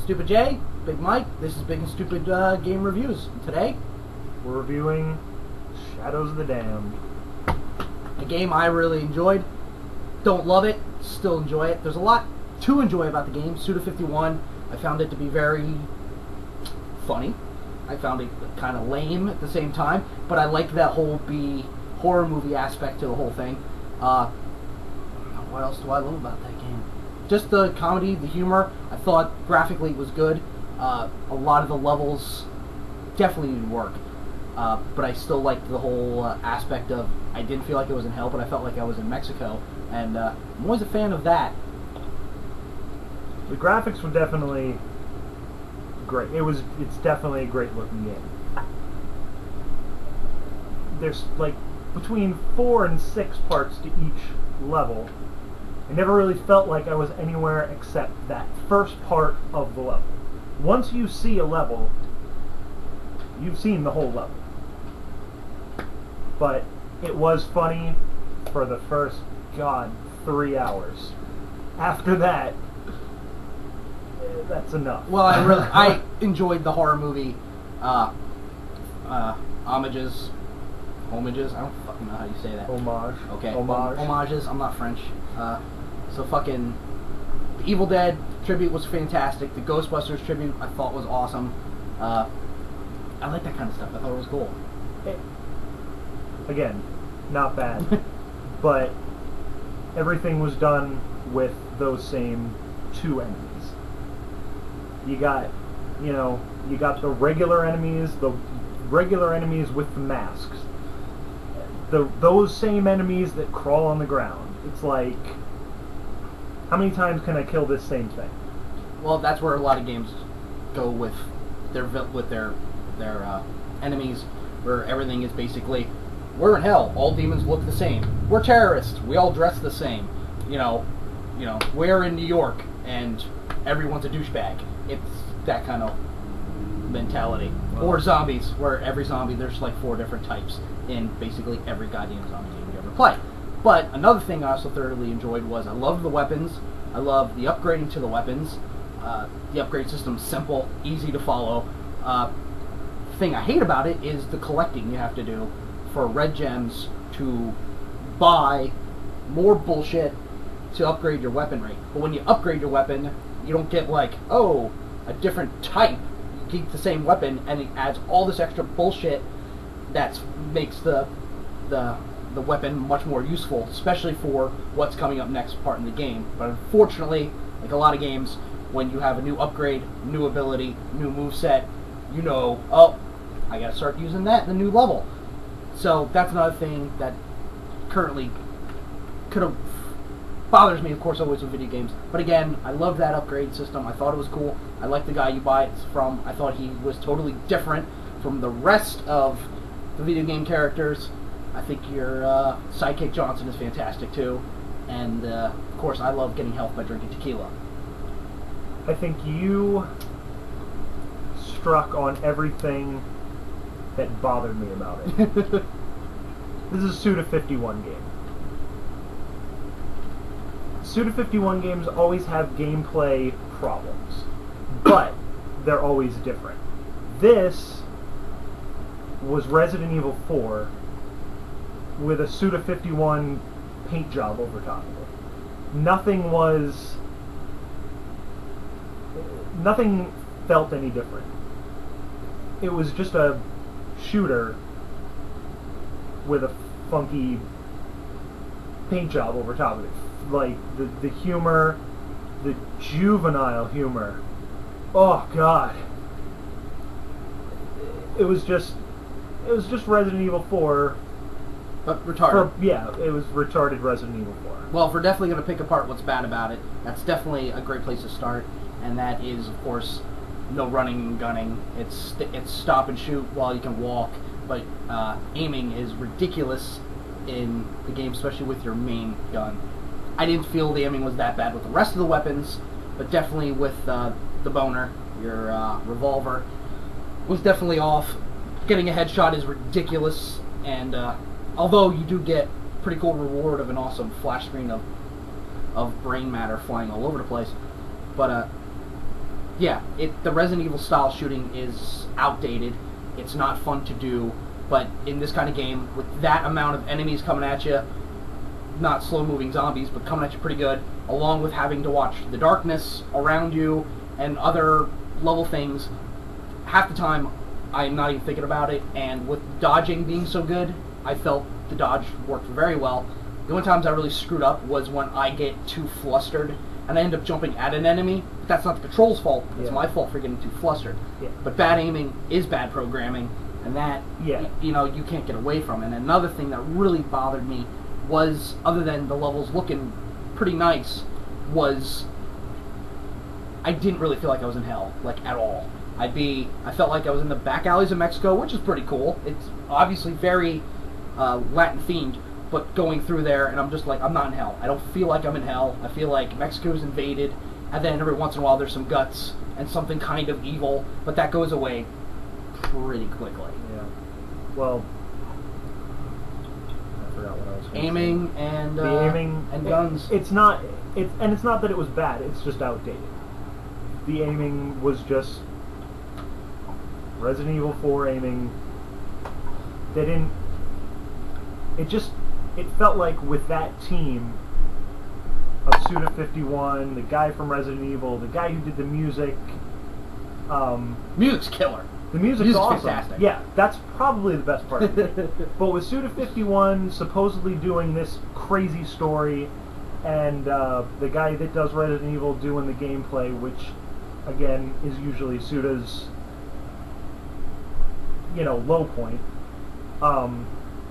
Stupid J, Big Mike. This is Big and Stupid Game Reviews. And today, we're reviewing Shadows of the Damned. A game I really enjoyed. Don't love it, still enjoy it. There's a lot to enjoy about the game. Suda51, I found it to be very funny. I found it kind of lame at the same time, but I like that whole horror movie aspect to the whole thing. What else do I love about that game? Just the comedy, the humor. I thought graphically it was good. A lot of the levels definitely needed work. But I still liked the whole aspect of, I didn't feel like I was in hell, but I felt like I was in Mexico. And I'm always a fan of that. The graphics were definitely great. It's definitely a great looking game. There's like between 4 and 6 parts to each level. I never really felt like I was anywhere except that first part of the level. Once you see a level, you've seen the whole level. But it was funny for the first, 3 hours. After that, that's enough. Well, I enjoyed the horror movie homages. I don't fucking know how you say that. Homage. Okay. Homage. Homages. I'm not French. So fucking the Evil Dead tribute was fantastic. The Ghostbusters tribute I thought was awesome. I like that kind of stuff. I thought it was cool. Again, not bad, but everything was done with those same 2 enemies. You got the regular enemies with the masks. Those same enemies that crawl on the ground. It's like, how many times can I kill this same thing? Well, that's where a lot of games go with their enemies, where everything is basically, we're in hell. All demons look the same. We're terrorists. We all dress the same. We're in New York and everyone's a douchebag. It's that kind of mentality. Wow. Or zombies, where every zombie, there's like 4 different types in basically every goddamn zombie game you ever play. But another thing I also thoroughly enjoyed was I love the weapons. I love the upgrading to the weapons. The upgrade system's simple, easy to follow. The thing I hate about it is the collecting you have to do for red gems to buy more bullshit to upgrade your weaponry. But when you upgrade your weapon, you don't get like, a different type. You keep the same weapon and it adds all this extra bullshit that makes the weapon much more useful, especially for what's coming up next part in the game. But unfortunately, like a lot of games, when you have a new upgrade, new ability, new moveset, I gotta start using that in the new level. So that's another thing that currently bothers me, of course, always with video games. But again, I love that upgrade system. I thought it was cool. I like the guy you buy it from. I thought he was totally different from the rest of the video game characters. I think your sidekick Johnson is fantastic too. And of course, I love getting health by drinking tequila. I think you struck on everything that bothered me about it. This is a Suda51 game. Suda51 games always have gameplay problems, but they're always different. This was Resident Evil 4 with a Suda51 paint job over top of it. Nothing felt any different. It was just a shooter with a funky paint job over top of it. Like the humor, the juvenile humor. Oh God! It was just Resident Evil 4. But retarded. It was retarded Resident Evil 4. Well, if we're definitely going to pick apart what's bad about it, that's definitely a great place to start, and that is, of course, no running and gunning. It's stop and shoot while you can walk, but aiming is ridiculous in the game, especially with your main gun. I didn't feel the aiming was that bad with the rest of the weapons, but definitely with the boner, your revolver, was definitely off. Getting a headshot is ridiculous, and although you do get pretty cool reward of an awesome flash screen of brain matter flying all over the place, but Yeah, the Resident Evil style shooting is outdated. It's not fun to do, but in this kind of game, with that amount of enemies coming at you, not slow-moving zombies, but coming at you pretty good, along with having to watch the darkness around you and other level things, half the time I'm not even thinking about it, and with dodging being so good, I felt the dodge worked very well. The only times I really screwed up was when I get too flustered and I end up jumping at an enemy, but that's not the control's fault, it's my fault for getting too flustered. Yeah. But bad aiming is bad programming, and that, you can't get away from. And another thing that really bothered me was, other than the levels looking pretty nice, was I didn't really feel like I was in hell, like, at all. I felt like I was in the back alleys of Mexico, which is pretty cool. It's obviously very Latin themed, but going through there, and I'm just like, I'm not in hell. I don't feel like I'm in hell. I feel like Mexico's invaded, and then every once in a while there's some guts and something kind of evil, but that goes away pretty quickly. Yeah. Well, I forgot what I was going aiming to say. and the aiming and guns. It's not that it was bad. It's just outdated. The aiming was just Resident Evil 4 aiming. They didn't. It felt like with that team of Suda51, the guy from Resident Evil, the guy who did the music. Music's killer. The music's awesome. Fantastic. Yeah, that's probably the best part of it. But with Suda51 supposedly doing this crazy story, and the guy that does Resident Evil doing the gameplay, which, again, is usually Suda's, low point.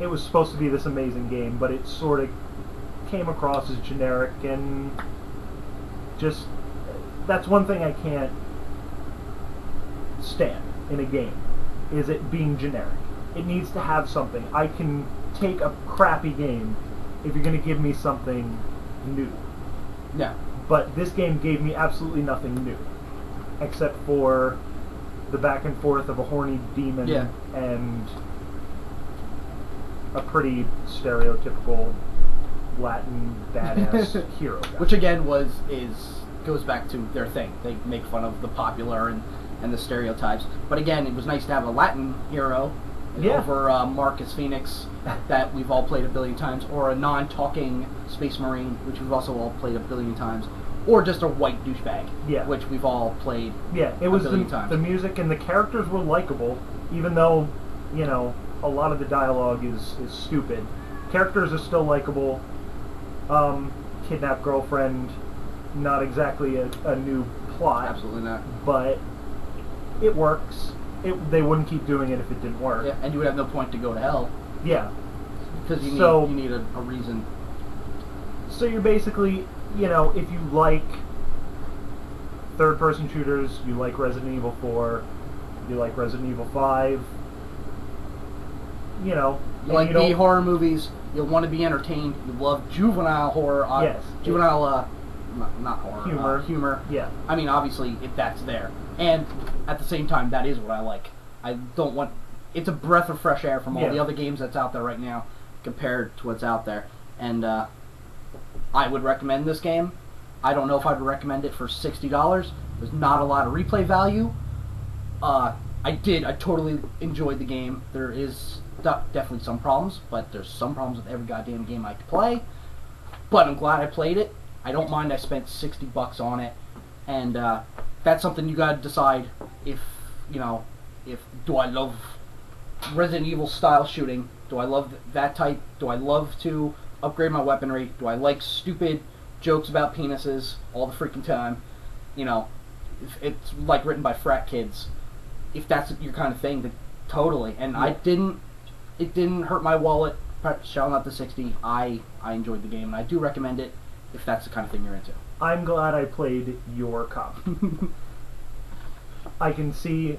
It was supposed to be this amazing game, but it sort of came across as generic, and just, that's one thing I can't stand in a game, is it being generic. It needs to have something. I can take a crappy game if you're going to give me something new. Yeah. But this game gave me absolutely nothing new, except for the back and forth of a horny demon and a pretty stereotypical Latin badass hero guy. Which again goes back to their thing. They make fun of the popular and the stereotypes. But again, it was nice to have a Latin hero over Marcus Phoenix that we've all played a billion times, or a non-talking Space Marine, which we've also all played a billion times, or just a white douchebag, which we've all played it was a billion times. The music and the characters were likable, even though, a lot of the dialogue is stupid. Characters are still likable. Kidnapped girlfriend, not exactly a new plot. Absolutely not. But it works. They wouldn't keep doing it if it didn't work. Yeah, and you would have no point to go to hell. Yeah. Because you need a reason. So you're basically, if you like third-person shooters, you like Resident Evil 4, you like Resident Evil 5, you like B-horror movies, you'll want to be entertained, you love juvenile horror, juvenile, not horror, humor. Yeah. I mean, obviously, if that's there. And at the same time, that is what I like. I don't want... It's a breath of fresh air from all the other games that's out there right now compared to what's out there. And I would recommend this game. I don't know if I'd recommend it for $60. There's not a lot of replay value. I totally enjoyed the game. There is definitely some problems, but there's some problems with every goddamn game I play. But I'm glad I played it. I don't mind I spent $60 on it. And that's something you gotta decide if do I love Resident Evil style shooting? Do I love that type? Do I love to upgrade my weaponry? Do I like stupid jokes about penises all the freaking time? If it's like written by frat kids. If that's your kind of thing, then totally. And it didn't hurt my wallet shelling out the $60. I enjoyed the game, and I do recommend it if that's the kind of thing you're into. I'm glad I played your copy. I can see,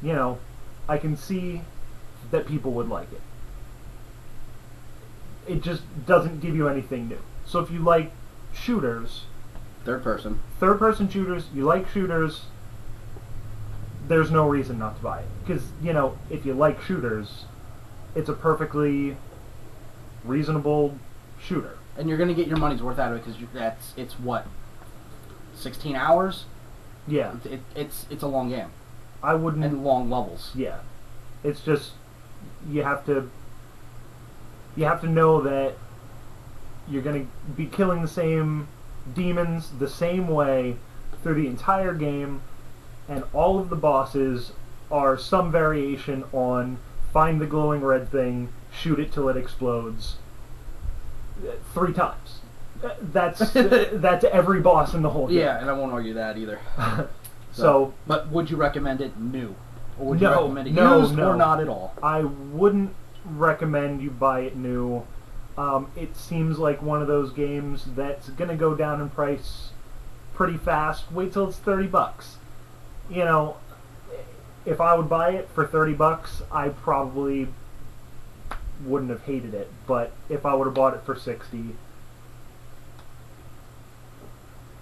I can see that people would like it. It just doesn't give you anything new. So if you like shooters... Third-person shooters, you like shooters, there's no reason not to buy it. Because, if you like shooters, it's a perfectly reasonable shooter. And you're going to get your money's worth out of it because it's what, 16 hours? Yeah. It's a long game I wouldn't. and long levels. Yeah. It's just you have to know that you're going to be killing the same demons the same way through the entire game, and all of the bosses are some variation on find the glowing red thing, shoot it till it explodes 3 times. That's every boss in the whole game. Yeah, and I won't argue that either. So, but would you recommend it new? Or would you No, recommend it no, used no. or not at all? I wouldn't recommend you buy it new. It seems like one of those games that's going to go down in price pretty fast. Wait till it's $30. You know, if I would buy it for $30, I probably wouldn't have hated it. But if I would have bought it for $60,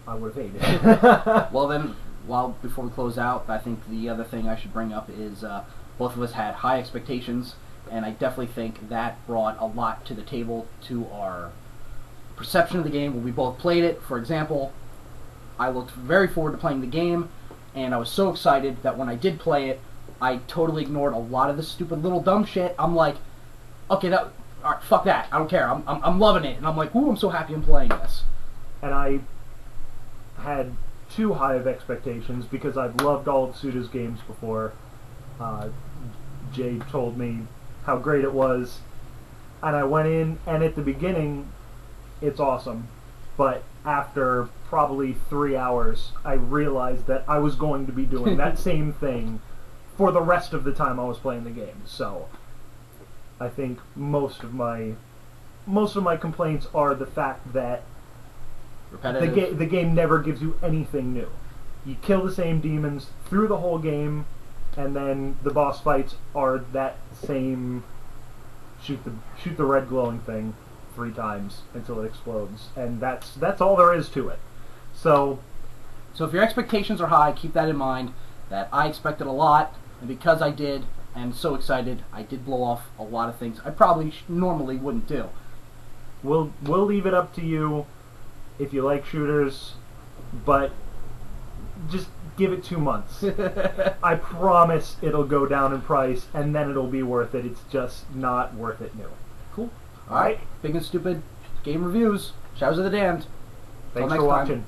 I would have hated it. Well then, before we close out, I think the other thing I should bring up is both of us had high expectations, and I definitely think that brought a lot to the table to our perception of the game when we both played it. For example, I looked very forward to playing the game, and I was so excited that when I did play it, I totally ignored a lot of the stupid little dumb shit. I'm like, okay, all right, fuck that. I don't care. I'm loving it, and I'm like, ooh, I'm so happy I'm playing this. And I had too high of expectations because I've loved all of Suda's games before. Jay told me how great it was, and I went in, and at the beginning, it's awesome. But after probably 3 hours, I realized that I was going to be doing that same thing for the rest of the time I was playing the game. So I think most of my complaints are the fact that Repetitive. the game never gives you anything new. You kill the same demons through the whole game, and then the boss fights are that same shoot the red glowing thing 3 times until it explodes, and that's all there is to it. So if your expectations are high, keep that in mind. That I expected a lot, and because I did, and so excited, I did blow off a lot of things I probably normally wouldn't do. we'll leave it up to you if you like shooters, but just give it 2 months. I promise it'll go down in price, and then it'll be worth it. It's just not worth it new. Cool. All right. Big and stupid game reviews. Showers of the damned. Till Thanks next for time. watching.